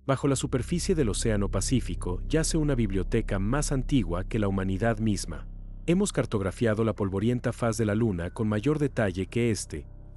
Bajo la superficie del Océano Pacífico yace una biblioteca más antigua que la humanidad misma. Hemos cartografiado la polvorienta faz de la Luna con mayor detalle que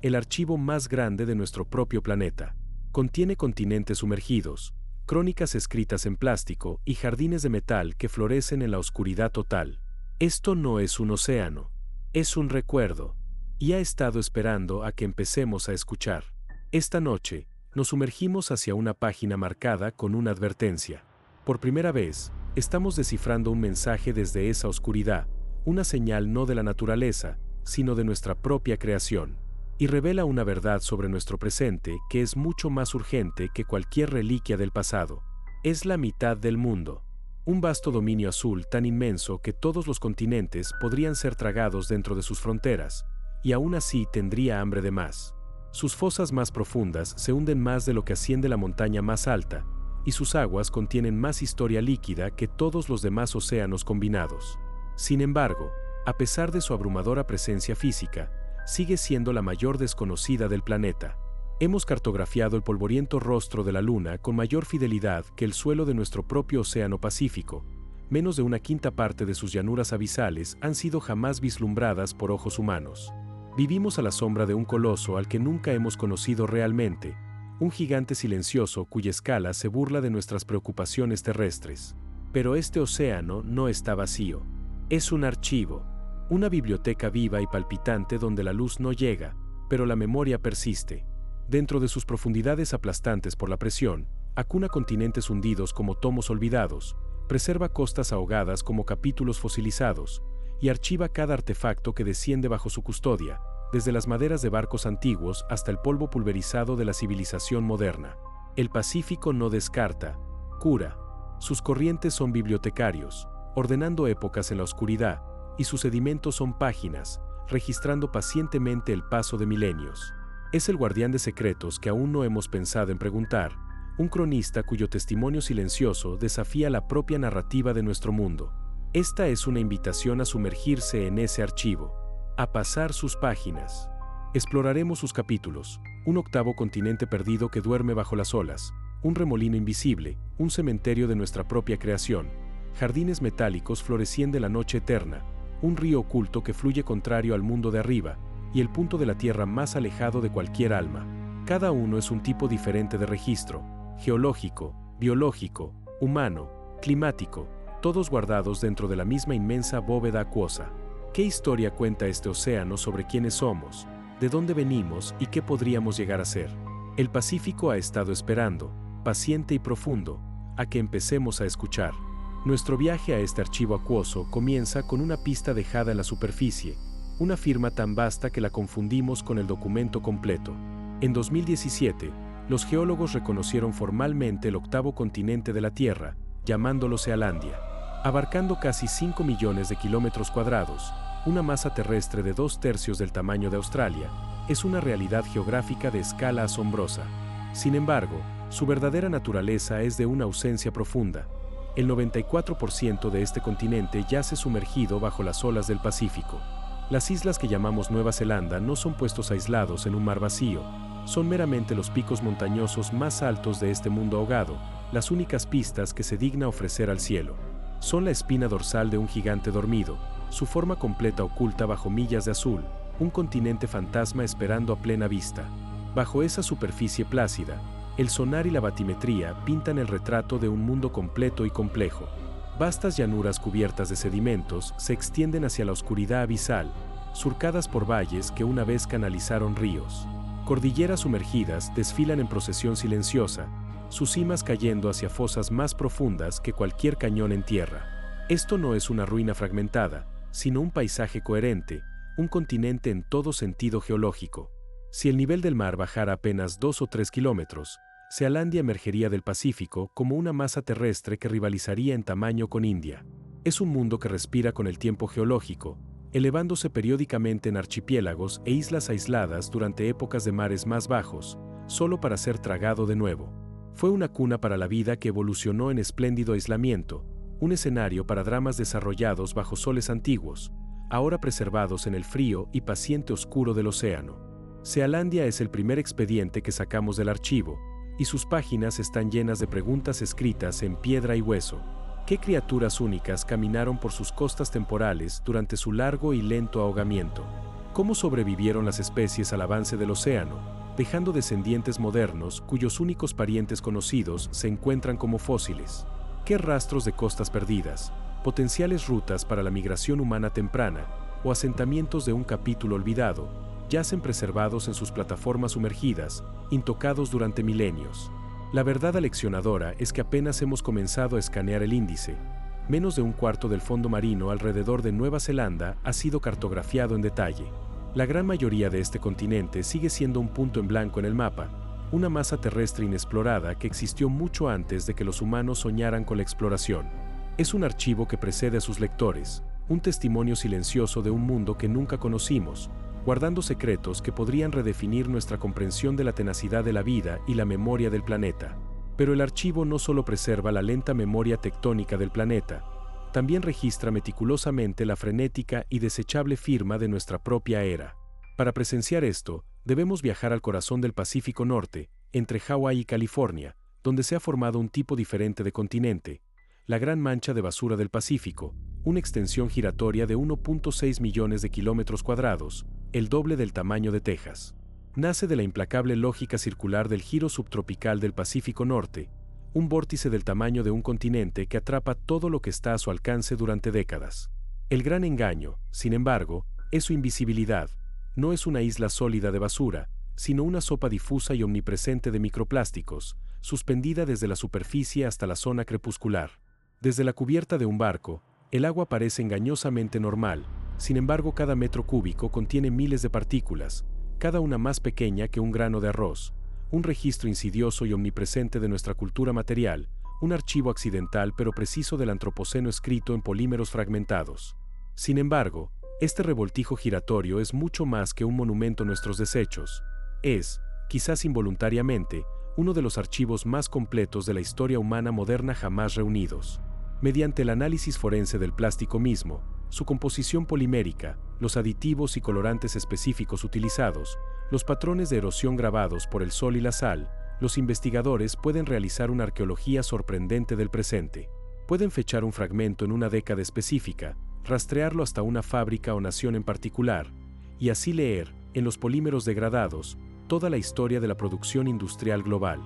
el archivo más grande de nuestro propio planeta. Contiene continentes sumergidos, crónicas escritas en plástico y jardines de metal que florecen en la oscuridad total. Esto no es un océano, es un recuerdo, y ha estado esperando a que empecemos a escuchar. Esta noche, nos sumergimos hacia una página marcada con una advertencia. Por primera vez, estamos descifrando un mensaje desde esa oscuridad, una señal no de la naturaleza, sino de nuestra propia creación. Y revela una verdad sobre nuestro presente que es mucho más urgente que cualquier reliquia del pasado. Es la mitad del mundo. Un vasto dominio azul tan inmenso que todos los continentes podrían ser tragados dentro de sus fronteras, y aún así tendría hambre de más. Sus fosas más profundas se hunden más de lo que asciende la montaña más alta, y sus aguas contienen más historia líquida que todos los demás océanos combinados. Sin embargo, a pesar de su abrumadora presencia física, sigue siendo la mayor desconocida del planeta. Hemos cartografiado el polvoriento rostro de la Luna con mayor fidelidad que el suelo de nuestro propio Océano Pacífico. Menos de una quinta parte de sus llanuras abisales han sido jamás vislumbradas por ojos humanos. Vivimos a la sombra de un coloso al que nunca hemos conocido realmente, un gigante silencioso cuya escala se burla de nuestras preocupaciones terrestres. Pero este océano no está vacío. Es un archivo, una biblioteca viva y palpitante donde la luz no llega, pero la memoria persiste. Dentro de sus profundidades aplastantes por la presión, acuna continentes hundidos como tomos olvidados, preserva costas ahogadas como capítulos fosilizados, y archiva cada artefacto que desciende bajo su custodia, desde las maderas de barcos antiguos hasta el polvo pulverizado de la civilización moderna. El Pacífico no descarta, cura. Sus corrientes son bibliotecarios, ordenando épocas en la oscuridad, y sus sedimentos son páginas, registrando pacientemente el paso de milenios. Es el guardián de secretos que aún no hemos pensado en preguntar, un cronista cuyo testimonio silencioso desafía la propia narrativa de nuestro mundo. Esta es una invitación a sumergirse en ese archivo, a pasar sus páginas. Exploraremos sus capítulos, un octavo continente perdido que duerme bajo las olas, un remolino invisible, un cementerio de nuestra propia creación, jardines metálicos floreciendo en la noche eterna, un río oculto que fluye contrario al mundo de arriba, y el punto de la tierra más alejado de cualquier alma. Cada uno es un tipo diferente de registro, geológico, biológico, humano, climático, todos guardados dentro de la misma inmensa bóveda acuosa. ¿Qué historia cuenta este océano sobre quiénes somos, de dónde venimos y qué podríamos llegar a ser? El Pacífico ha estado esperando, paciente y profundo, a que empecemos a escuchar. Nuestro viaje a este archivo acuoso comienza con una pista dejada en la superficie, una firma tan vasta que la confundimos con el documento completo. En 2017, los geólogos reconocieron formalmente el octavo continente de la Tierra, llamándolo Sealandia. Abarcando casi 5 millones de kilómetros cuadrados, una masa terrestre de 2/3 del tamaño de Australia, es una realidad geográfica de escala asombrosa. Sin embargo, su verdadera naturaleza es de una ausencia profunda. El 94% de este continente yace sumergido bajo las olas del Pacífico. Las islas que llamamos Nueva Zelanda no son puestos aislados en un mar vacío, son meramente los picos montañosos más altos de este mundo ahogado, las únicas pistas que se digna ofrecer al cielo. Son la espina dorsal de un gigante dormido, su forma completa oculta bajo millas de azul, un continente fantasma esperando a plena vista. Bajo esa superficie plácida, el sonar y la batimetría pintan el retrato de un mundo completo y complejo. Vastas llanuras cubiertas de sedimentos se extienden hacia la oscuridad abisal, surcadas por valles que una vez canalizaron ríos. Cordilleras sumergidas desfilan en procesión silenciosa, sus cimas cayendo hacia fosas más profundas que cualquier cañón en tierra. Esto no es una ruina fragmentada, sino un paisaje coherente, un continente en todo sentido geológico. Si el nivel del mar bajara apenas 2 o 3 kilómetros, Sealandia emergería del Pacífico como una masa terrestre que rivalizaría en tamaño con India. Es un mundo que respira con el tiempo geológico, elevándose periódicamente en archipiélagos e islas aisladas durante épocas de mares más bajos, solo para ser tragado de nuevo. Fue una cuna para la vida que evolucionó en espléndido aislamiento, un escenario para dramas desarrollados bajo soles antiguos, ahora preservados en el frío y paciente oscuro del océano. Sealandia es el primer expediente que sacamos del archivo, y sus páginas están llenas de preguntas escritas en piedra y hueso. ¿Qué criaturas únicas caminaron por sus costas temporales durante su largo y lento ahogamiento? ¿Cómo sobrevivieron las especies al avance del océano, dejando descendientes modernos cuyos únicos parientes conocidos se encuentran como fósiles? ¿Qué rastros de costas perdidas, potenciales rutas para la migración humana temprana o asentamientos de un capítulo olvidado, yacen preservados en sus plataformas sumergidas, intocados durante milenios? La verdad aleccionadora es que apenas hemos comenzado a escanear el índice. Menos de un cuarto del fondo marino alrededor de Nueva Zelanda ha sido cartografiado en detalle. La gran mayoría de este continente sigue siendo un punto en blanco en el mapa, una masa terrestre inexplorada que existió mucho antes de que los humanos soñaran con la exploración. Es un archivo que precede a sus lectores, un testimonio silencioso de un mundo que nunca conocimos, guardando secretos que podrían redefinir nuestra comprensión de la tenacidad de la vida y la memoria del planeta. Pero el archivo no solo preserva la lenta memoria tectónica del planeta, también registra meticulosamente la frenética y desechable firma de nuestra propia era. Para presenciar esto, debemos viajar al corazón del Pacífico Norte, entre Hawái y California, donde se ha formado un tipo diferente de continente, la Gran Mancha de Basura del Pacífico, una extensión giratoria de 1.6 millones de kilómetros cuadrados, el doble del tamaño de Texas. Nace de la implacable lógica circular del giro subtropical del Pacífico Norte, un vórtice del tamaño de un continente que atrapa todo lo que está a su alcance durante décadas. El gran engaño, sin embargo, es su invisibilidad. No es una isla sólida de basura, sino una sopa difusa y omnipresente de microplásticos, suspendida desde la superficie hasta la zona crepuscular. Desde la cubierta de un barco, el agua parece engañosamente normal, sin embargo cada metro cúbico contiene miles de partículas, cada una más pequeña que un grano de arroz, un registro insidioso y omnipresente de nuestra cultura material, un archivo accidental pero preciso del antropoceno escrito en polímeros fragmentados. Sin embargo, este revoltijo giratorio es mucho más que un monumento a nuestros desechos. Es, quizás involuntariamente, uno de los archivos más completos de la historia humana moderna jamás reunidos. Mediante el análisis forense del plástico mismo, su composición polimérica, los aditivos y colorantes específicos utilizados, los patrones de erosión grabados por el sol y la sal, los investigadores pueden realizar una arqueología sorprendente del presente. Pueden fechar un fragmento en una década específica, rastrearlo hasta una fábrica o nación en particular, y así leer, en los polímeros degradados, toda la historia de la producción industrial global.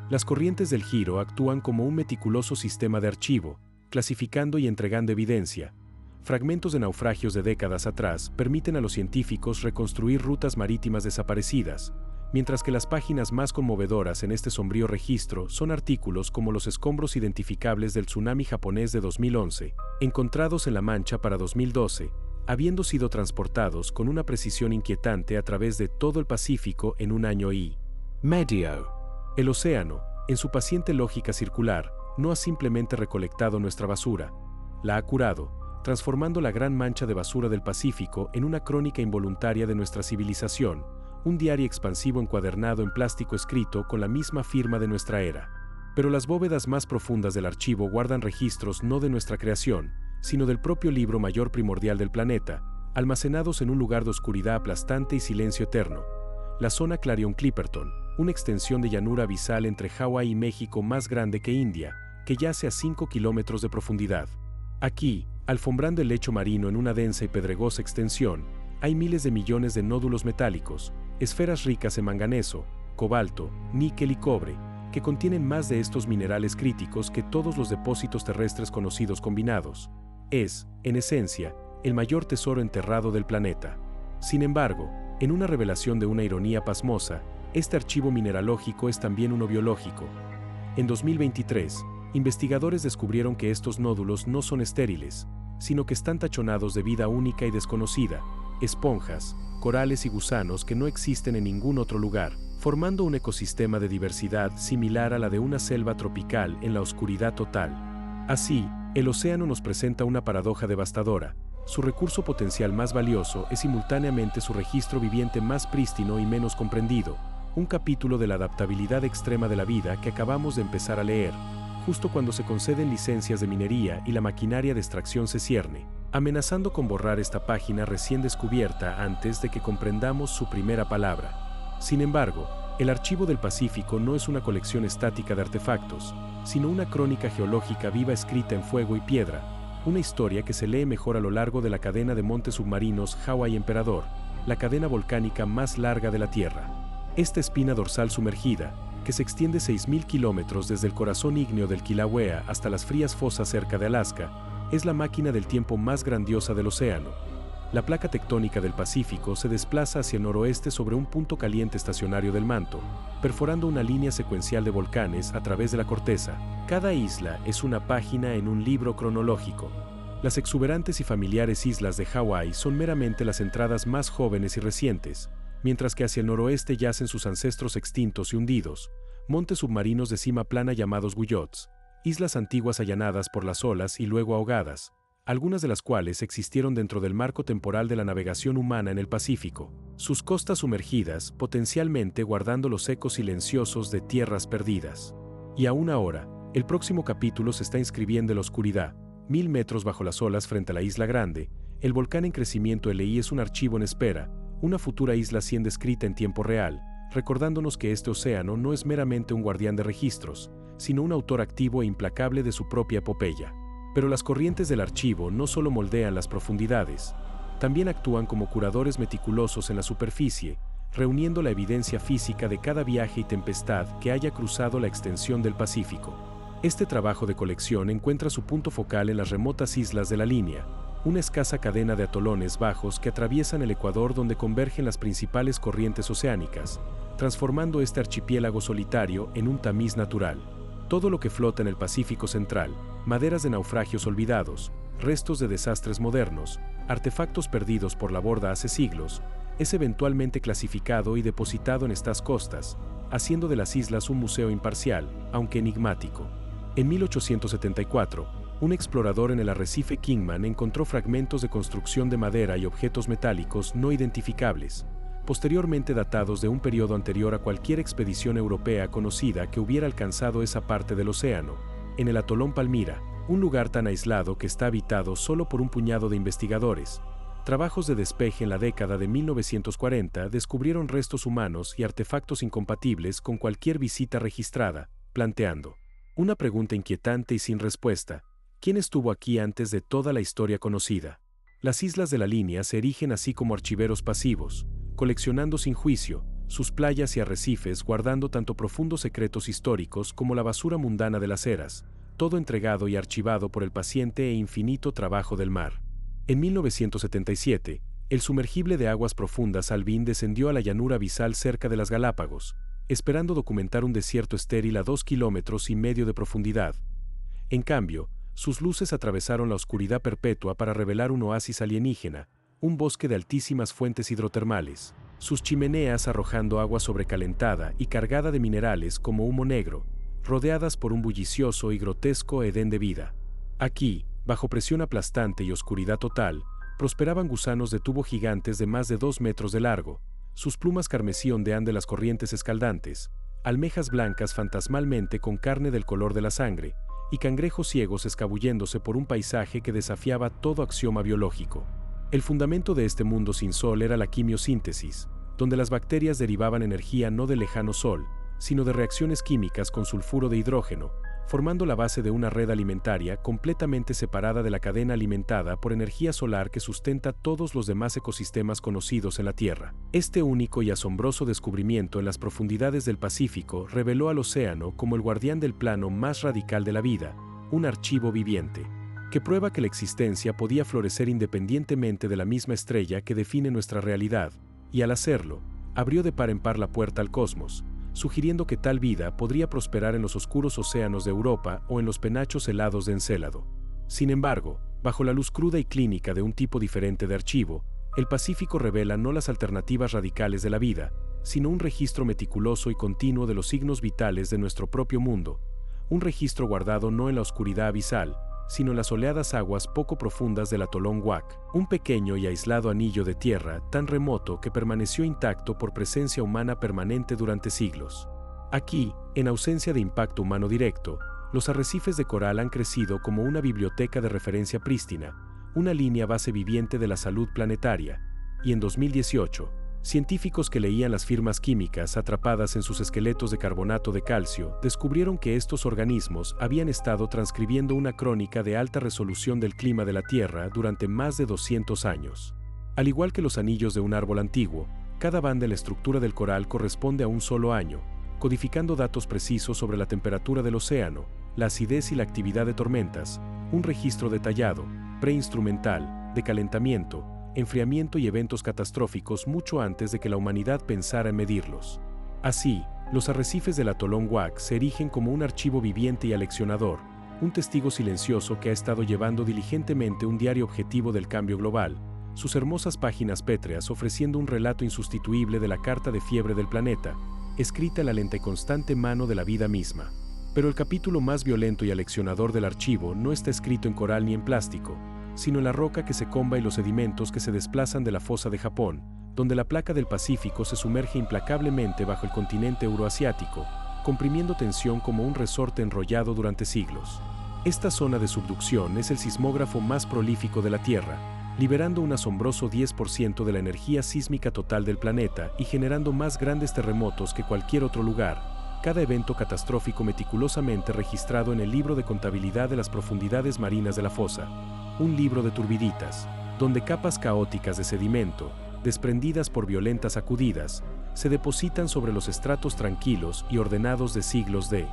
Las corrientes del giro actúan como un meticuloso sistema de archivo, clasificando y entregando evidencia. Fragmentos de naufragios de décadas atrás permiten a los científicos reconstruir rutas marítimas desaparecidas, mientras que las páginas más conmovedoras en este sombrío registro son artículos como los escombros identificables del tsunami japonés de 2011, encontrados en La Mancha para 2012, habiendo sido transportados con una precisión inquietante a través de todo el Pacífico en un año y medio. El océano, en su paciente lógica circular, no ha simplemente recolectado nuestra basura, la ha curado, transformando la gran mancha de basura del Pacífico en una crónica involuntaria de nuestra civilización, un diario expansivo encuadernado en plástico escrito con la misma firma de nuestra era. Pero las bóvedas más profundas del archivo guardan registros no de nuestra creación, sino del propio libro mayor primordial del planeta, almacenados en un lugar de oscuridad aplastante y silencio eterno. La zona Clarion-Clipperton, una extensión de llanura abisal entre Hawái y México más grande que India, que yace a 5 kilómetros de profundidad. Aquí, alfombrando el lecho marino en una densa y pedregosa extensión, hay miles de millones de nódulos metálicos, esferas ricas en manganeso, cobalto, níquel y cobre, que contienen más de estos minerales críticos que todos los depósitos terrestres conocidos combinados. Es, en esencia, el mayor tesoro enterrado del planeta. Sin embargo, en una revelación de una ironía pasmosa, este archivo mineralógico es también uno biológico. En 2023, investigadores descubrieron que estos nódulos no son estériles, sino que están tachonados de vida única y desconocida, esponjas, corales y gusanos que no existen en ningún otro lugar, formando un ecosistema de diversidad similar a la de una selva tropical en la oscuridad total. Así, el océano nos presenta una paradoja devastadora. Su recurso potencial más valioso es simultáneamente su registro viviente más prístino y menos comprendido, un capítulo de la adaptabilidad extrema de la vida que acabamos de empezar a leer, justo cuando se conceden licencias de minería y la maquinaria de extracción se cierne, amenazando con borrar esta página recién descubierta antes de que comprendamos su primera palabra. Sin embargo, El Archivo del Pacífico no es una colección estática de artefactos, sino una crónica geológica viva escrita en fuego y piedra, una historia que se lee mejor a lo largo de la cadena de montes submarinos Hawái Emperador, la cadena volcánica más larga de la Tierra. Esta espina dorsal sumergida, que se extiende 6.000 kilómetros desde el corazón ígneo del Kilauea hasta las frías fosas cerca de Alaska, es la máquina del tiempo más grandiosa del océano. La placa tectónica del Pacífico se desplaza hacia el noroeste sobre un punto caliente estacionario del manto, perforando una línea secuencial de volcanes a través de la corteza. Cada isla es una página en un libro cronológico. Las exuberantes y familiares islas de Hawái son meramente las entradas más jóvenes y recientes, mientras que hacia el noroeste yacen sus ancestros extintos y hundidos, montes submarinos de cima plana llamados guyots, islas antiguas allanadas por las olas y luego ahogadas, algunas de las cuales existieron dentro del marco temporal de la navegación humana en el Pacífico, sus costas sumergidas, potencialmente guardando los ecos silenciosos de tierras perdidas. Y aún ahora, el próximo capítulo se está inscribiendo en la oscuridad, 1000 metros bajo las olas frente a la Isla Grande, el volcán en crecimiento LI es un archivo en espera, una futura isla siendo escrita en tiempo real, recordándonos que este océano no es meramente un guardián de registros, sino un autor activo e implacable de su propia epopeya. Pero las corrientes del archivo no solo moldean las profundidades, también actúan como curadores meticulosos en la superficie, reuniendo la evidencia física de cada viaje y tempestad que haya cruzado la extensión del Pacífico. Este trabajo de colección encuentra su punto focal en las remotas islas de la Línea, una escasa cadena de atolones bajos que atraviesan el Ecuador donde convergen las principales corrientes oceánicas, transformando este archipiélago solitario en un tamiz natural. Todo lo que flota en el Pacífico Central, maderas de naufragios olvidados, restos de desastres modernos, artefactos perdidos por la borda hace siglos, es eventualmente clasificado y depositado en estas costas, haciendo de las islas un museo imparcial, aunque enigmático. En 1874, un explorador en el arrecife Kingman encontró fragmentos de construcción de madera y objetos metálicos no identificables, posteriormente datados de un periodo anterior a cualquier expedición europea conocida que hubiera alcanzado esa parte del océano, en el atolón Palmira, un lugar tan aislado que está habitado solo por un puñado de investigadores. Trabajos de despeje en la década de 1940 descubrieron restos humanos y artefactos incompatibles con cualquier visita registrada, planteando una pregunta inquietante y sin respuesta: ¿quién estuvo aquí antes de toda la historia conocida? Las islas de la Línea se erigen así como archiveros pasivos, coleccionando sin juicio, sus playas y arrecifes guardando tanto profundos secretos históricos como la basura mundana de las eras, todo entregado y archivado por el paciente e infinito trabajo del mar. En 1977, el sumergible de aguas profundas Alvin descendió a la llanura abisal cerca de las Galápagos, esperando documentar un desierto estéril a 2,5 kilómetros de profundidad. En cambio, sus luces atravesaron la oscuridad perpetua para revelar un oasis alienígena, un bosque de altísimas fuentes hidrotermales, sus chimeneas arrojando agua sobrecalentada y cargada de minerales como humo negro, rodeadas por un bullicioso y grotesco edén de vida. Aquí, bajo presión aplastante y oscuridad total, prosperaban gusanos de tubo gigantes de más de 2 metros de largo, sus plumas carmesí ondean de las corrientes escaldantes, almejas blancas fantasmalmente con carne del color de la sangre, y cangrejos ciegos escabulléndose por un paisaje que desafiaba todo axioma biológico. El fundamento de este mundo sin sol era la quimiosíntesis, donde las bacterias derivaban energía no del lejano sol, sino de reacciones químicas con sulfuro de hidrógeno, formando la base de una red alimentaria completamente separada de la cadena alimentada por energía solar que sustenta todos los demás ecosistemas conocidos en la Tierra. Este único y asombroso descubrimiento en las profundidades del Pacífico reveló al océano como el guardián del plano más radical de la vida, un archivo viviente, que prueba que la existencia podía florecer independientemente de la misma estrella que define nuestra realidad, y al hacerlo, abrió de par en par la puerta al cosmos, sugiriendo que tal vida podría prosperar en los oscuros océanos de Europa o en los penachos helados de Encélado. Sin embargo, bajo la luz cruda y clínica de un tipo diferente de archivo, el Pacífico revela no las alternativas radicales de la vida, sino un registro meticuloso y continuo de los signos vitales de nuestro propio mundo, un registro guardado no en la oscuridad abisal, sino en las soleadas aguas poco profundas del atolón Wake, un pequeño y aislado anillo de tierra tan remoto que permaneció intacto por presencia humana permanente durante siglos. Aquí, en ausencia de impacto humano directo, los arrecifes de coral han crecido como una biblioteca de referencia prístina, una línea base viviente de la salud planetaria, y en 2018, Científicos que leían las firmas químicas atrapadas en sus esqueletos de carbonato de calcio descubrieron que estos organismos habían estado transcribiendo una crónica de alta resolución del clima de la Tierra durante más de 200 años. Al igual que los anillos de un árbol antiguo, cada banda en la estructura del coral corresponde a un solo año, codificando datos precisos sobre la temperatura del océano, la acidez y la actividad de tormentas, un registro detallado, preinstrumental, de calentamiento, enfriamiento y eventos catastróficos mucho antes de que la humanidad pensara en medirlos. Así, los arrecifes del atolón Wake se erigen como un archivo viviente y aleccionador, un testigo silencioso que ha estado llevando diligentemente un diario objetivo del cambio global, sus hermosas páginas pétreas ofreciendo un relato insustituible de la carta de fiebre del planeta, escrita en la lenta y constante mano de la vida misma. Pero el capítulo más violento y aleccionador del archivo no está escrito en coral ni en plástico, sino en la roca que se comba y los sedimentos que se desplazan de la fosa de Japón, donde la placa del Pacífico se sumerge implacablemente bajo el continente euroasiático, comprimiendo tensión como un resorte enrollado durante siglos. Esta zona de subducción es el sismógrafo más prolífico de la Tierra, liberando un asombroso 10% de la energía sísmica total del planeta y generando más grandes terremotos que cualquier otro lugar. Cada evento catastrófico meticulosamente registrado en el libro de contabilidad de las profundidades marinas de la fosa, un libro de turbiditas, donde capas caóticas de sedimento, desprendidas por violentas sacudidas, se depositan sobre los estratos tranquilos y ordenados de siglos de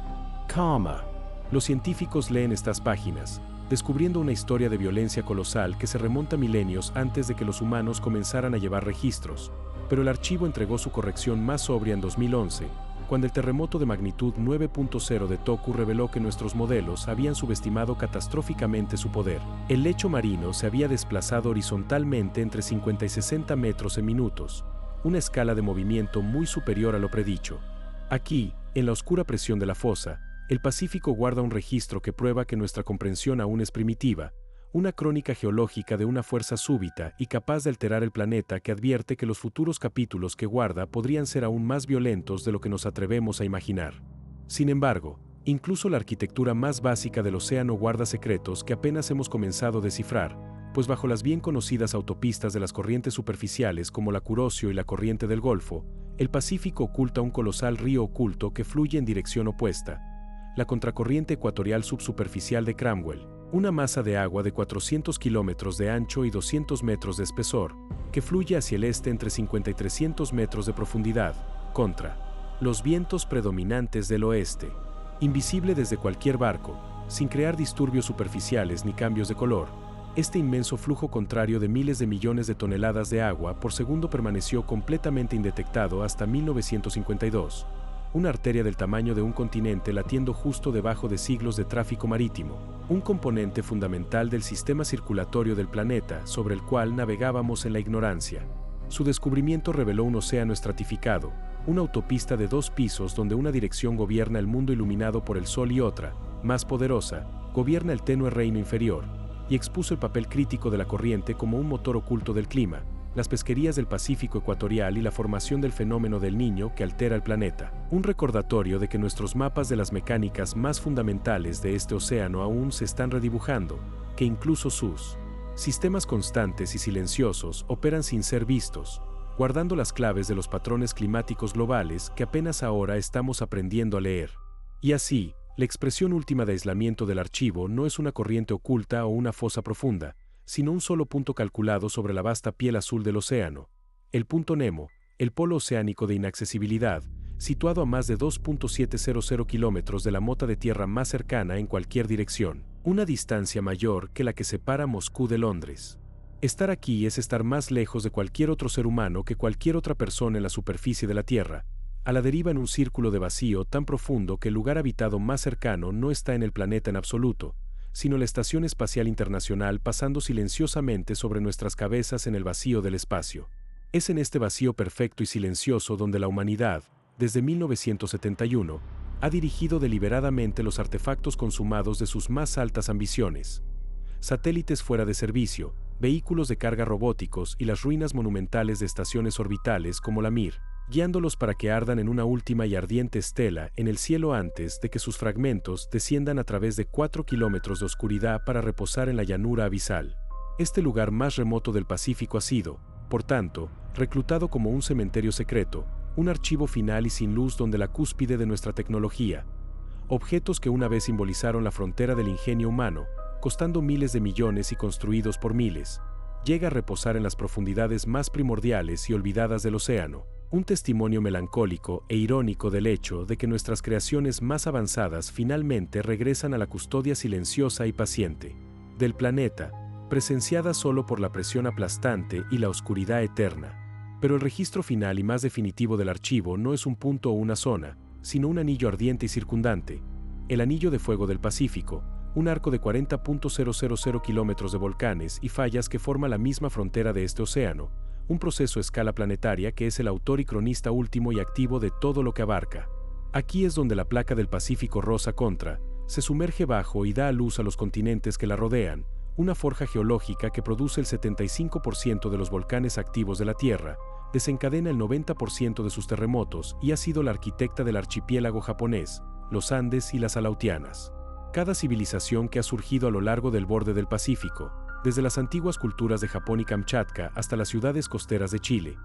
calma. Los científicos leen estas páginas, descubriendo una historia de violencia colosal que se remonta milenios antes de que los humanos comenzaran a llevar registros, pero el archivo entregó su corrección más sobria en 2011, cuando el terremoto de magnitud 9.0 de Toku reveló que nuestros modelos habían subestimado catastróficamente su poder. El lecho marino se había desplazado horizontalmente entre 50 y 60 metros en minutos, una escala de movimiento muy superior a lo predicho. Aquí, en la oscura presión de la fosa, el Pacífico guarda un registro que prueba que nuestra comprensión aún es primitiva, una crónica geológica de una fuerza súbita y capaz de alterar el planeta que advierte que los futuros capítulos que guarda podrían ser aún más violentos de lo que nos atrevemos a imaginar. Sin embargo, incluso la arquitectura más básica del océano guarda secretos que apenas hemos comenzado a descifrar, pues bajo las bien conocidas autopistas de las corrientes superficiales como la Kuroshio y la corriente del Golfo, el Pacífico oculta un colosal río oculto que fluye en dirección opuesta, la contracorriente ecuatorial subsuperficial de Cramwell, una masa de agua de 400 kilómetros de ancho y 200 metros de espesor, que fluye hacia el este entre 50 y 300 metros de profundidad, contra los vientos predominantes del oeste, invisible desde cualquier barco, sin crear disturbios superficiales ni cambios de color. Este inmenso flujo contrario de miles de millones de toneladas de agua por segundo permaneció completamente indetectado hasta 1952. Una arteria del tamaño de un continente latiendo justo debajo de siglos de tráfico marítimo, un componente fundamental del sistema circulatorio del planeta sobre el cual navegábamos en la ignorancia. Su descubrimiento reveló un océano estratificado, una autopista de 2 pisos donde una dirección gobierna el mundo iluminado por el sol y otra, más poderosa, gobierna el tenue reino inferior, y expuso el papel crítico de la corriente como un motor oculto del clima, las pesquerías del Pacífico ecuatorial y la formación del fenómeno del Niño que altera el planeta. Un recordatorio de que nuestros mapas de las mecánicas más fundamentales de este océano aún se están redibujando, que incluso sus sistemas constantes y silenciosos operan sin ser vistos, guardando las claves de los patrones climáticos globales que apenas ahora estamos aprendiendo a leer. Y así, la expresión última de aislamiento del archivo no es una corriente oculta o una fosa profunda, sino un solo punto calculado sobre la vasta piel azul del océano, el punto Nemo, el polo oceánico de inaccesibilidad, situado a más de 2.700 kilómetros de la mota de tierra más cercana en cualquier dirección, una distancia mayor que la que separa Moscú de Londres. Estar aquí es estar más lejos de cualquier otro ser humano que cualquier otra persona en la superficie de la Tierra, a la deriva en un círculo de vacío tan profundo que el lugar habitado más cercano no está en el planeta en absoluto, sino la Estación Espacial Internacional pasando silenciosamente sobre nuestras cabezas en el vacío del espacio. Es en este vacío perfecto y silencioso donde la humanidad, desde 1971, ha dirigido deliberadamente los artefactos consumados de sus más altas ambiciones. Satélites fuera de servicio, vehículos de carga robóticos y las ruinas monumentales de estaciones orbitales como la Mir, guiándolos para que ardan en una última y ardiente estela en el cielo antes de que sus fragmentos desciendan a través de 4 kilómetros de oscuridad para reposar en la llanura abisal. Este lugar más remoto del Pacífico ha sido, por tanto, reclutado como un cementerio secreto, un archivo final y sin luz donde la cúspide de nuestra tecnología. Objetos que una vez simbolizaron la frontera del ingenio humano, costando miles de millones y construidos por miles, llega a reposar en las profundidades más primordiales y olvidadas del océano, un testimonio melancólico e irónico del hecho de que nuestras creaciones más avanzadas finalmente regresan a la custodia silenciosa y paciente del planeta, presenciada solo por la presión aplastante y la oscuridad eterna. Pero el registro final y más definitivo del archivo no es un punto o una zona, sino un anillo ardiente y circundante, el Anillo de Fuego del Pacífico, un arco de 40.000 kilómetros de volcanes y fallas que forma la misma frontera de este océano, un proceso a escala planetaria que es el autor y cronista último y activo de todo lo que abarca. Aquí es donde la placa del Pacífico rosa contra se sumerge bajo y da a luz a los continentes que la rodean, una forja geológica que produce el 75% de los volcanes activos de la Tierra, desencadena el 90% de sus terremotos y ha sido la arquitecta del archipiélago japonés, los Andes y las Aleutianas. Cada civilización que ha surgido a lo largo del borde del Pacífico, desde las antiguas culturas de Japón y Kamchatka hasta las ciudades costeras de Chile,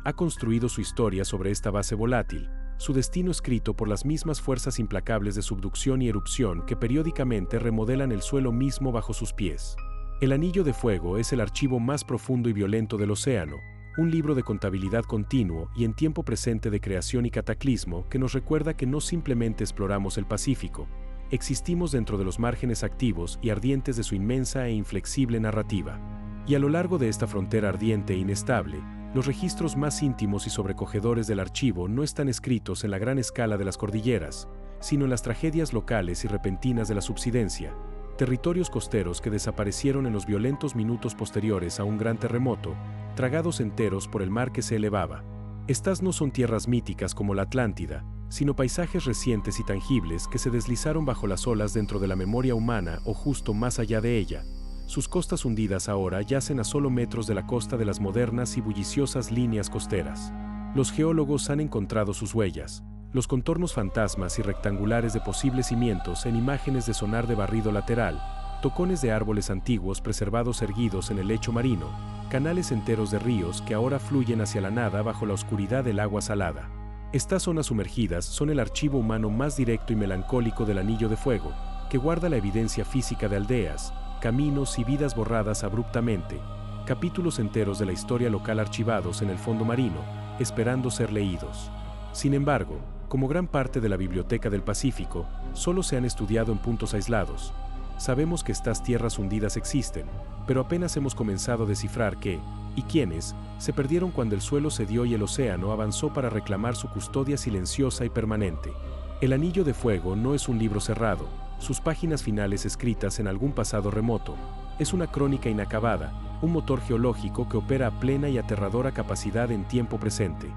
ha construido su historia sobre esta base volátil, su destino escrito por las mismas fuerzas implacables de subducción y erupción que periódicamente remodelan el suelo mismo bajo sus pies. El Anillo de Fuego es el archivo más profundo y violento del océano, un libro de contabilidad continuo y en tiempo presente de creación y cataclismo que nos recuerda que no simplemente exploramos el Pacífico, existimos dentro de los márgenes activos y ardientes de su inmensa e inflexible narrativa. Y a lo largo de esta frontera ardiente e inestable, los registros más íntimos y sobrecogedores del archivo no están escritos en la gran escala de las cordilleras, sino en las tragedias locales y repentinas de la subsidencia, territorios costeros que desaparecieron en los violentos minutos posteriores a un gran terremoto, tragados enteros por el mar que se elevaba. Estas no son tierras míticas como la Atlántida, sino paisajes recientes y tangibles que se deslizaron bajo las olas dentro de la memoria humana o justo más allá de ella. Sus costas hundidas ahora yacen a solo metros de la costa de las modernas y bulliciosas líneas costeras. Los geólogos han encontrado sus huellas, los contornos fantasmas y rectangulares de posibles cimientos en imágenes de sonar de barrido lateral, tocones de árboles antiguos preservados erguidos en el lecho marino, canales enteros de ríos que ahora fluyen hacia la nada bajo la oscuridad del agua salada. Estas zonas sumergidas son el archivo humano más directo y melancólico del Anillo de Fuego, que guarda la evidencia física de aldeas, caminos y vidas borradas abruptamente, capítulos enteros de la historia local archivados en el fondo marino, esperando ser leídos. Sin embargo, como gran parte de la Biblioteca del Pacífico, solo se han estudiado en puntos aislados. Sabemos que estas tierras hundidas existen, pero apenas hemos comenzado a descifrar qué y quiénes se perdieron cuando el suelo cedió y el océano avanzó para reclamar su custodia silenciosa y permanente. El Anillo de Fuego no es un libro cerrado, sus páginas finales escritas en algún pasado remoto. Es una crónica inacabada, un motor geológico que opera a plena y aterradora capacidad en tiempo presente.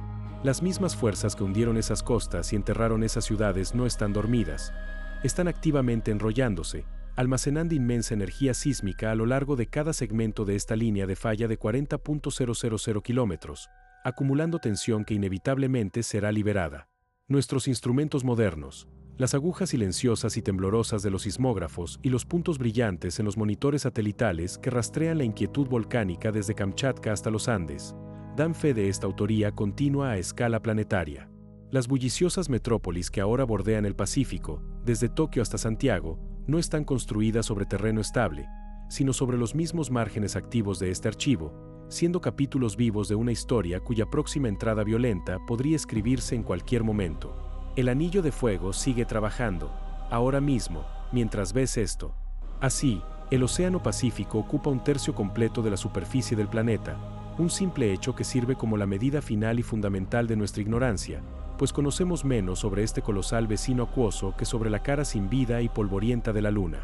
Las mismas fuerzas que hundieron esas costas y enterraron esas ciudades no están dormidas. Están activamente enrollándose, almacenando inmensa energía sísmica a lo largo de cada segmento de esta línea de falla de 40.000 kilómetros, acumulando tensión que inevitablemente será liberada. Nuestros instrumentos modernos, las agujas silenciosas y temblorosas de los sismógrafos y los puntos brillantes en los monitores satelitales que rastrean la inquietud volcánica desde Kamchatka hasta los Andes, dan fe de esta autoría continua a escala planetaria. Las bulliciosas metrópolis que ahora bordean el Pacífico, desde Tokio hasta Santiago, no están construidas sobre terreno estable, sino sobre los mismos márgenes activos de este archivo, siendo capítulos vivos de una historia cuya próxima entrada violenta podría escribirse en cualquier momento. El Anillo de Fuego sigue trabajando, ahora mismo, mientras ves esto. Así, el Océano Pacífico ocupa un tercio completo de la superficie del planeta, un simple hecho que sirve como la medida final y fundamental de nuestra ignorancia, pues conocemos menos sobre este colosal vecino acuoso que sobre la cara sin vida y polvorienta de la Luna.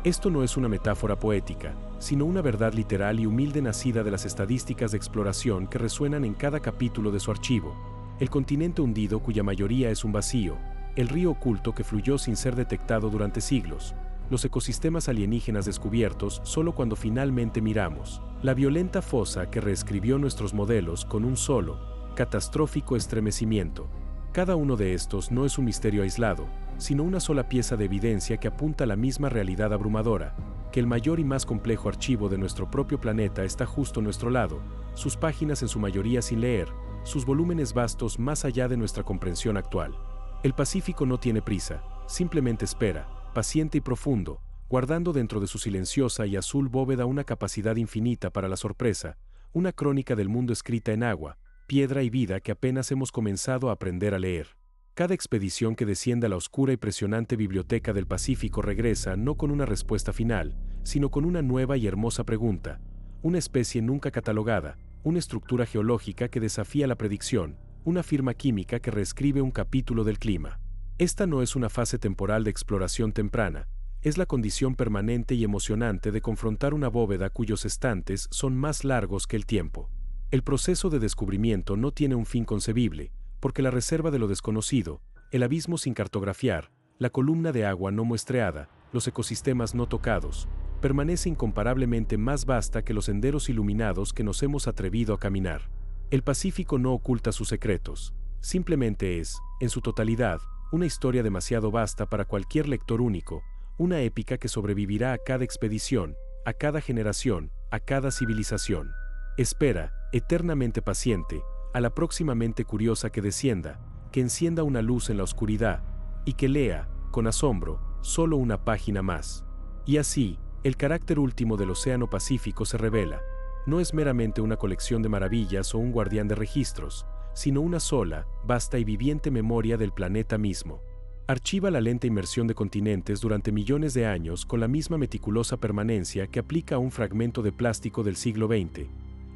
Esto no es una metáfora poética, sino una verdad literal y humilde nacida de las estadísticas de exploración que resuenan en cada capítulo de su archivo. El continente hundido cuya mayoría es un vacío, el río oculto que fluyó sin ser detectado durante siglos, los ecosistemas alienígenas descubiertos solo cuando finalmente miramos, la violenta fosa que reescribió nuestros modelos con un solo, catastrófico estremecimiento. Cada uno de estos no es un misterio aislado, sino una sola pieza de evidencia que apunta a la misma realidad abrumadora, que el mayor y más complejo archivo de nuestro propio planeta está justo a nuestro lado, sus páginas en su mayoría sin leer, sus volúmenes vastos más allá de nuestra comprensión actual. El Pacífico no tiene prisa, simplemente espera, paciente y profundo, guardando dentro de su silenciosa y azul bóveda una capacidad infinita para la sorpresa, una crónica del mundo escrita en agua, piedra y vida que apenas hemos comenzado a aprender a leer. Cada expedición que desciende a la oscura y presionante biblioteca del Pacífico regresa no con una respuesta final, sino con una nueva y hermosa pregunta, una especie nunca catalogada, una estructura geológica que desafía la predicción, una firma química que reescribe un capítulo del clima. Esta no es una fase temporal de exploración temprana, es la condición permanente y emocionante de confrontar una bóveda cuyos estantes son más largos que el tiempo. El proceso de descubrimiento no tiene un fin concebible, porque la reserva de lo desconocido, el abismo sin cartografiar, la columna de agua no muestreada, los ecosistemas no tocados, permanece incomparablemente más vasta que los senderos iluminados que nos hemos atrevido a caminar. El Pacífico no oculta sus secretos, simplemente es, en su totalidad, una historia demasiado vasta para cualquier lector único, una épica que sobrevivirá a cada expedición, a cada generación, a cada civilización. Espera, eternamente paciente, a la próxima mente curiosa que descienda, que encienda una luz en la oscuridad, y que lea, con asombro, solo una página más. Y así, el carácter último del Océano Pacífico se revela. No es meramente una colección de maravillas o un guardián de registros, sino una sola, vasta y viviente memoria del planeta mismo. Archiva la lenta inmersión de continentes durante millones de años con la misma meticulosa permanencia que aplica a un fragmento de plástico del siglo XX.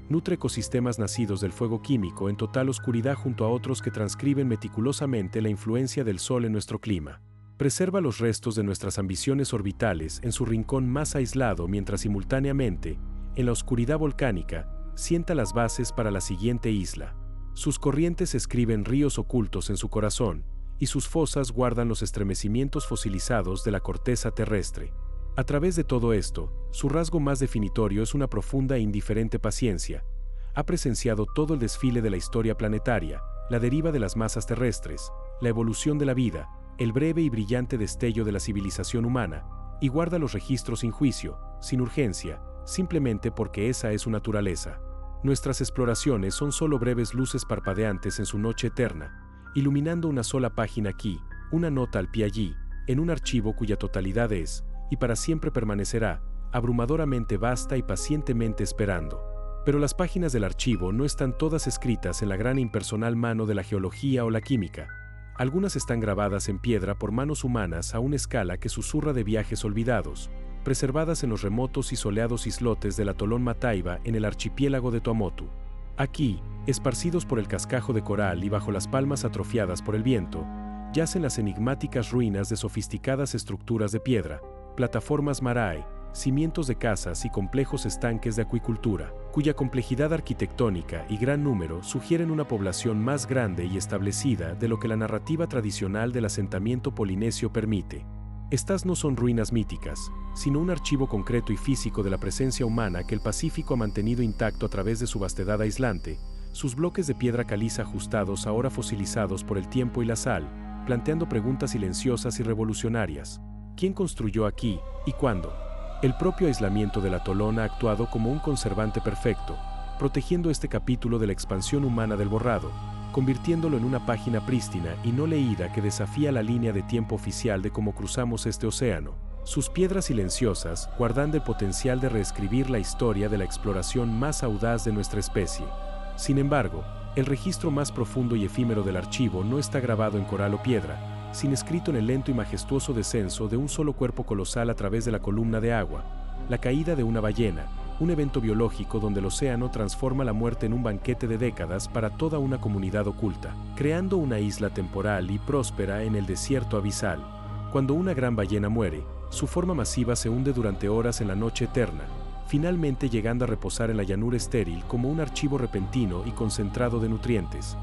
Nutre ecosistemas nacidos del fuego químico en total oscuridad junto a otros que transcriben meticulosamente la influencia del Sol en nuestro clima. Preserva los restos de nuestras ambiciones orbitales en su rincón más aislado mientras simultáneamente, en la oscuridad volcánica, sienta las bases para la siguiente isla. Sus corrientes escriben ríos ocultos en su corazón, y sus fosas guardan los estremecimientos fosilizados de la corteza terrestre. A través de todo esto, su rasgo más definitorio es una profunda e indiferente paciencia. Ha presenciado todo el desfile de la historia planetaria, la deriva de las masas terrestres, la evolución de la vida, el breve y brillante destello de la civilización humana, y guarda los registros sin juicio, sin urgencia, simplemente porque esa es su naturaleza. Nuestras exploraciones son solo breves luces parpadeantes en su noche eterna, iluminando una sola página aquí, una nota al pie allí, en un archivo cuya totalidad es, y para siempre permanecerá, abrumadoramente vasta y pacientemente esperando. Pero las páginas del archivo no están todas escritas en la gran e impersonal mano de la geología o la química. Algunas están grabadas en piedra por manos humanas a una escala que susurra de viajes olvidados, preservadas en los remotos y soleados islotes del atolón Mataiba en el archipiélago de Tuamotu. Aquí, esparcidos por el cascajo de coral y bajo las palmas atrofiadas por el viento, yacen las enigmáticas ruinas de sofisticadas estructuras de piedra, plataformas marae, cimientos de casas y complejos estanques de acuicultura, cuya complejidad arquitectónica y gran número sugieren una población más grande y establecida de lo que la narrativa tradicional del asentamiento polinesio permite. Estas no son ruinas míticas, sino un archivo concreto y físico de la presencia humana que el Pacífico ha mantenido intacto a través de su vastedad aislante, sus bloques de piedra caliza ajustados ahora fosilizados por el tiempo y la sal, planteando preguntas silenciosas y revolucionarias. ¿Quién construyó aquí y cuándo? El propio aislamiento del atolón ha actuado como un conservante perfecto, protegiendo este capítulo de la expansión humana del borrado, convirtiéndolo en una página prístina y no leída que desafía la línea de tiempo oficial de cómo cruzamos este océano. Sus piedras silenciosas guardan el potencial de reescribir la historia de la exploración más audaz de nuestra especie. Sin embargo, el registro más profundo y efímero del archivo no está grabado en coral o piedra, sino escrito en el lento y majestuoso descenso de un solo cuerpo colosal a través de la columna de agua, la caída de una ballena, un evento biológico donde el océano transforma la muerte en un banquete de décadas para toda una comunidad oculta, creando una isla temporal y próspera en el desierto abisal. Cuando una gran ballena muere, su forma masiva se hunde durante horas en la noche eterna, finalmente llegando a reposar en la llanura estéril como un archivo repentino y concentrado de nutrientes.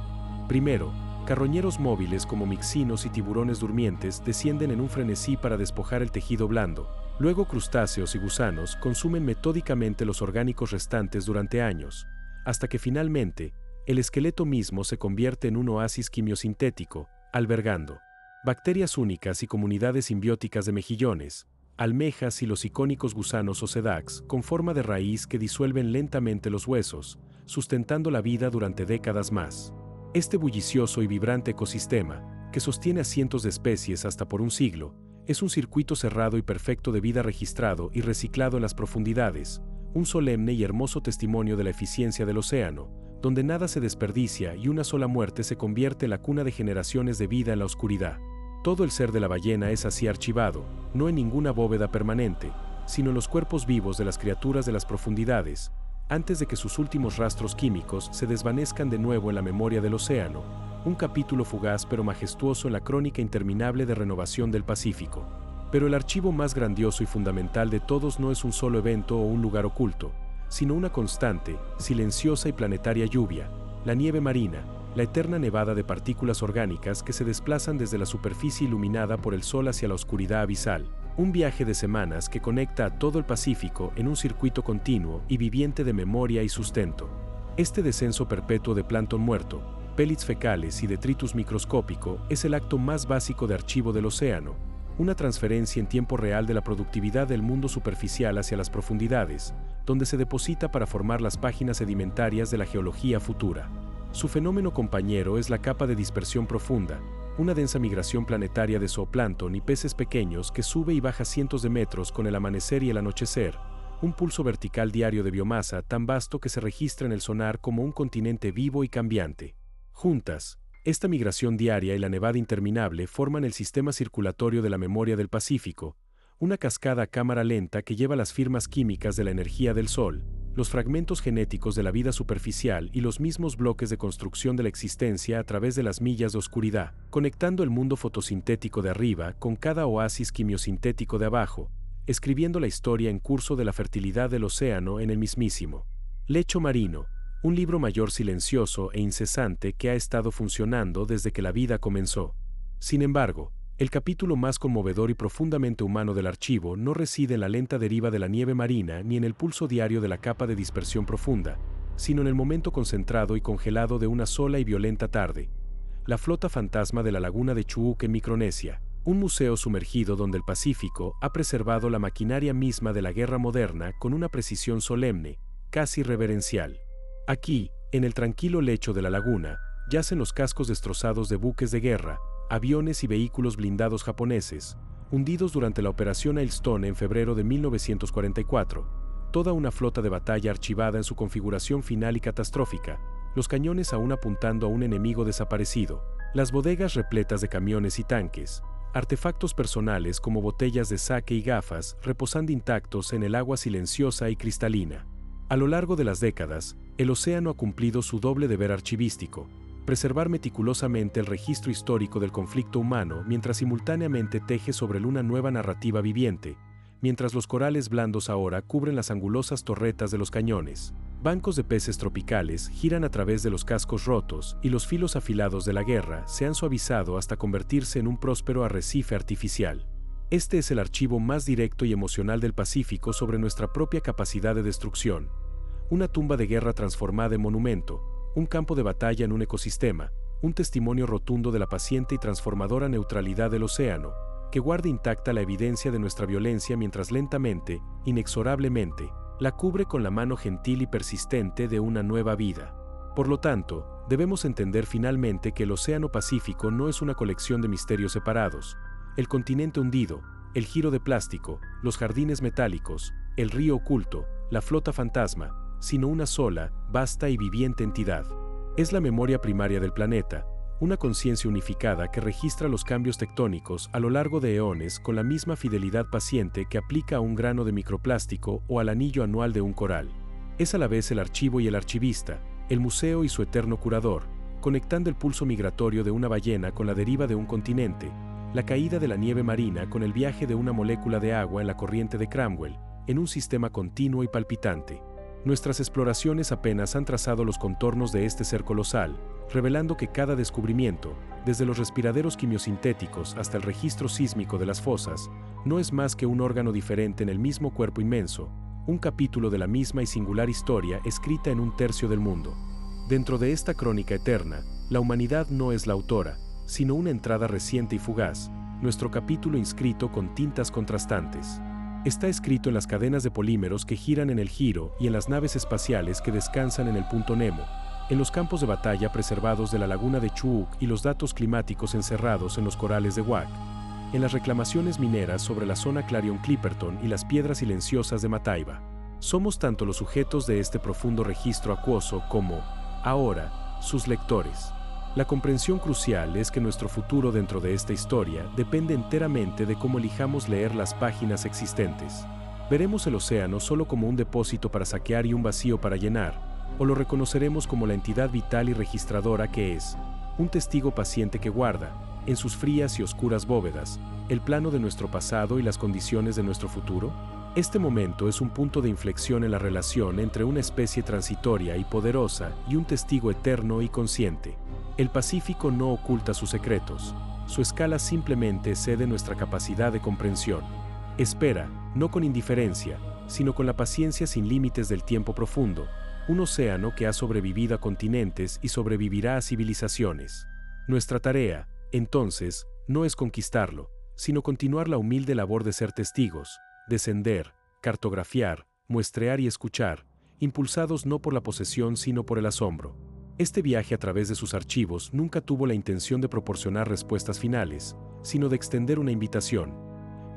Primero, carroñeros móviles como mixinos y tiburones durmientes descienden en un frenesí para despojar el tejido blando. Luego crustáceos y gusanos consumen metódicamente los orgánicos restantes durante años, hasta que finalmente, el esqueleto mismo se convierte en un oasis quimiosintético, albergando bacterias únicas y comunidades simbióticas de mejillones, almejas y los icónicos gusanos osedax con forma de raíz que disuelven lentamente los huesos, sustentando la vida durante décadas más. Este bullicioso y vibrante ecosistema, que sostiene a cientos de especies hasta por un siglo, es un circuito cerrado y perfecto de vida registrado y reciclado en las profundidades, un solemne y hermoso testimonio de la eficiencia del océano, donde nada se desperdicia y una sola muerte se convierte en la cuna de generaciones de vida en la oscuridad. Todo el ser de la ballena es así archivado, no en ninguna bóveda permanente, sino en los cuerpos vivos de las criaturas de las profundidades, antes de que sus últimos rastros químicos se desvanezcan de nuevo en la memoria del océano, un capítulo fugaz pero majestuoso en la crónica interminable de renovación del Pacífico. Pero el archivo más grandioso y fundamental de todos no es un solo evento o un lugar oculto, sino una constante, silenciosa y planetaria lluvia, la nieve marina, la eterna nevada de partículas orgánicas que se desplazan desde la superficie iluminada por el sol hacia la oscuridad abisal, un viaje de semanas que conecta a todo el Pacífico en un circuito continuo y viviente de memoria y sustento. Este descenso perpetuo de plancton muerto, pellets fecales y detritus microscópico es el acto más básico de archivo del océano, una transferencia en tiempo real de la productividad del mundo superficial hacia las profundidades, donde se deposita para formar las páginas sedimentarias de la geología futura. Su fenómeno compañero es la capa de dispersión profunda, una densa migración planetaria de zooplancton y peces pequeños que sube y baja cientos de metros con el amanecer y el anochecer, un pulso vertical diario de biomasa tan vasto que se registra en el sonar como un continente vivo y cambiante. Juntas, esta migración diaria y la nevada interminable forman el sistema circulatorio de la memoria del Pacífico, una cascada a cámara lenta que lleva las firmas químicas de la energía del Sol, los fragmentos genéticos de la vida superficial y los mismos bloques de construcción de la existencia a través de las millas de oscuridad, conectando el mundo fotosintético de arriba con cada oasis quimiosintético de abajo, escribiendo la historia en curso de la fertilidad del océano en el mismísimo lecho marino, un libro mayor silencioso e incesante que ha estado funcionando desde que la vida comenzó. Sin embargo, el capítulo más conmovedor y profundamente humano del archivo no reside en la lenta deriva de la nieve marina ni en el pulso diario de la capa de dispersión profunda, sino en el momento concentrado y congelado de una sola y violenta tarde. La flota fantasma de la laguna de Chuuk en Micronesia, un museo sumergido donde el Pacífico ha preservado la maquinaria misma de la guerra moderna con una precisión solemne, casi reverencial. Aquí, en el tranquilo lecho de la laguna, yacen los cascos destrozados de buques de guerra, aviones y vehículos blindados japoneses, hundidos durante la Operación Hailstone en febrero de 1944, toda una flota de batalla archivada en su configuración final y catastrófica, los cañones aún apuntando a un enemigo desaparecido, las bodegas repletas de camiones y tanques, artefactos personales como botellas de sake y gafas reposando intactos en el agua silenciosa y cristalina. A lo largo de las décadas, el océano ha cumplido su doble deber archivístico, preservar meticulosamente el registro histórico del conflicto humano mientras simultáneamente teje sobre él una nueva narrativa viviente, mientras los corales blandos ahora cubren las angulosas torretas de los cañones. Bancos de peces tropicales giran a través de los cascos rotos y los filos afilados de la guerra se han suavizado hasta convertirse en un próspero arrecife artificial. Este es el archivo más directo y emocional del Pacífico sobre nuestra propia capacidad de destrucción. Una tumba de guerra transformada en monumento, un campo de batalla en un ecosistema, un testimonio rotundo de la paciente y transformadora neutralidad del océano, que guarda intacta la evidencia de nuestra violencia mientras lentamente, inexorablemente, la cubre con la mano gentil y persistente de una nueva vida. Por lo tanto, debemos entender finalmente que el Océano Pacífico no es una colección de misterios separados. El continente hundido, el giro de plástico, los jardines metálicos, el río oculto, la flota fantasma, sino una sola, vasta y viviente entidad. Es la memoria primaria del planeta, una conciencia unificada que registra los cambios tectónicos a lo largo de eones con la misma fidelidad paciente que aplica a un grano de microplástico o al anillo anual de un coral. Es a la vez el archivo y el archivista, el museo y su eterno curador, conectando el pulso migratorio de una ballena con la deriva de un continente, la caída de la nieve marina con el viaje de una molécula de agua en la corriente de Cramwell, en un sistema continuo y palpitante. Nuestras exploraciones apenas han trazado los contornos de este ser colosal, revelando que cada descubrimiento, desde los respiraderos quimiosintéticos hasta el registro sísmico de las fosas, no es más que un órgano diferente en el mismo cuerpo inmenso, un capítulo de la misma y singular historia escrita en un tercio del mundo. Dentro de esta crónica eterna, la humanidad no es la autora, sino una entrada reciente y fugaz, nuestro capítulo inscrito con tintas contrastantes. Está escrito en las cadenas de polímeros que giran en el giro y en las naves espaciales que descansan en el punto Nemo, en los campos de batalla preservados de la laguna de Chuuk y los datos climáticos encerrados en los corales de Wag, en las reclamaciones mineras sobre la zona Clarion-Clipperton y las piedras silenciosas de Mataiba. Somos tanto los sujetos de este profundo registro acuoso como, ahora, sus lectores. La comprensión crucial es que nuestro futuro dentro de esta historia depende enteramente de cómo elijamos leer las páginas existentes. ¿Veremos el océano solo como un depósito para saquear y un vacío para llenar, o lo reconoceremos como la entidad vital y registradora que es, un testigo paciente que guarda, en sus frías y oscuras bóvedas, el plano de nuestro pasado y las condiciones de nuestro futuro? Este momento es un punto de inflexión en la relación entre una especie transitoria y poderosa y un testigo eterno y consciente. El Pacífico no oculta sus secretos, su escala simplemente excede nuestra capacidad de comprensión. Espera, no con indiferencia, sino con la paciencia sin límites del tiempo profundo, un océano que ha sobrevivido a continentes y sobrevivirá a civilizaciones. Nuestra tarea, entonces, no es conquistarlo, sino continuar la humilde labor de ser testigos, descender, cartografiar, muestrear y escuchar, impulsados no por la posesión sino por el asombro. Este viaje a través de sus archivos nunca tuvo la intención de proporcionar respuestas finales, sino de extender una invitación.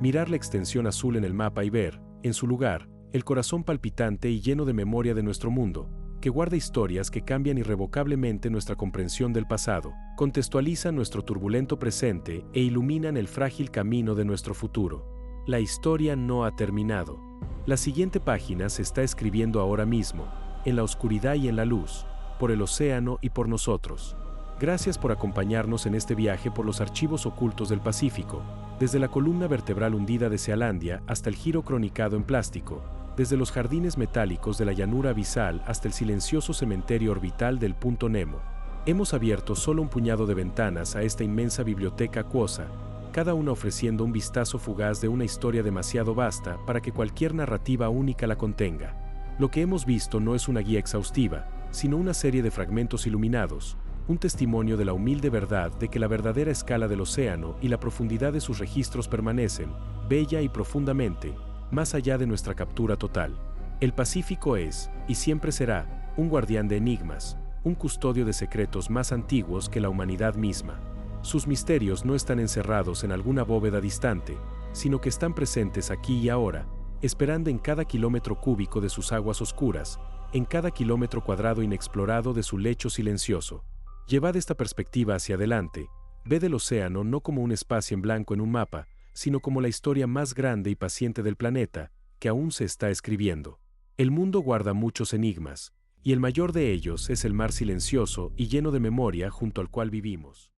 Mirar la extensión azul en el mapa y ver, en su lugar, el corazón palpitante y lleno de memoria de nuestro mundo, que guarda historias que cambian irrevocablemente nuestra comprensión del pasado, contextualizan nuestro turbulento presente e iluminan el frágil camino de nuestro futuro. La historia no ha terminado. La siguiente página se está escribiendo ahora mismo, en la oscuridad y en la luz, por el océano y por nosotros. Gracias por acompañarnos en este viaje por los archivos ocultos del Pacífico, desde la columna vertebral hundida de Sealandia hasta el giro cronicado en plástico, desde los jardines metálicos de la llanura abisal hasta el silencioso cementerio orbital del punto Nemo. Hemos abierto solo un puñado de ventanas a esta inmensa biblioteca acuosa, cada una ofreciendo un vistazo fugaz de una historia demasiado vasta para que cualquier narrativa única la contenga. Lo que hemos visto no es una guía exhaustiva, sino una serie de fragmentos iluminados, un testimonio de la humilde verdad de que la verdadera escala del océano y la profundidad de sus registros permanecen, bella y profundamente, más allá de nuestra captura total. El Pacífico es, y siempre será, un guardián de enigmas, un custodio de secretos más antiguos que la humanidad misma. Sus misterios no están encerrados en alguna bóveda distante, sino que están presentes aquí y ahora, esperando en cada kilómetro cúbico de sus aguas oscuras, en cada kilómetro cuadrado inexplorado de su lecho silencioso. Llevad esta perspectiva hacia adelante, ved el océano no como un espacio en blanco en un mapa, sino como la historia más grande y paciente del planeta, que aún se está escribiendo. El mundo guarda muchos enigmas, y el mayor de ellos es el mar silencioso y lleno de memoria junto al cual vivimos.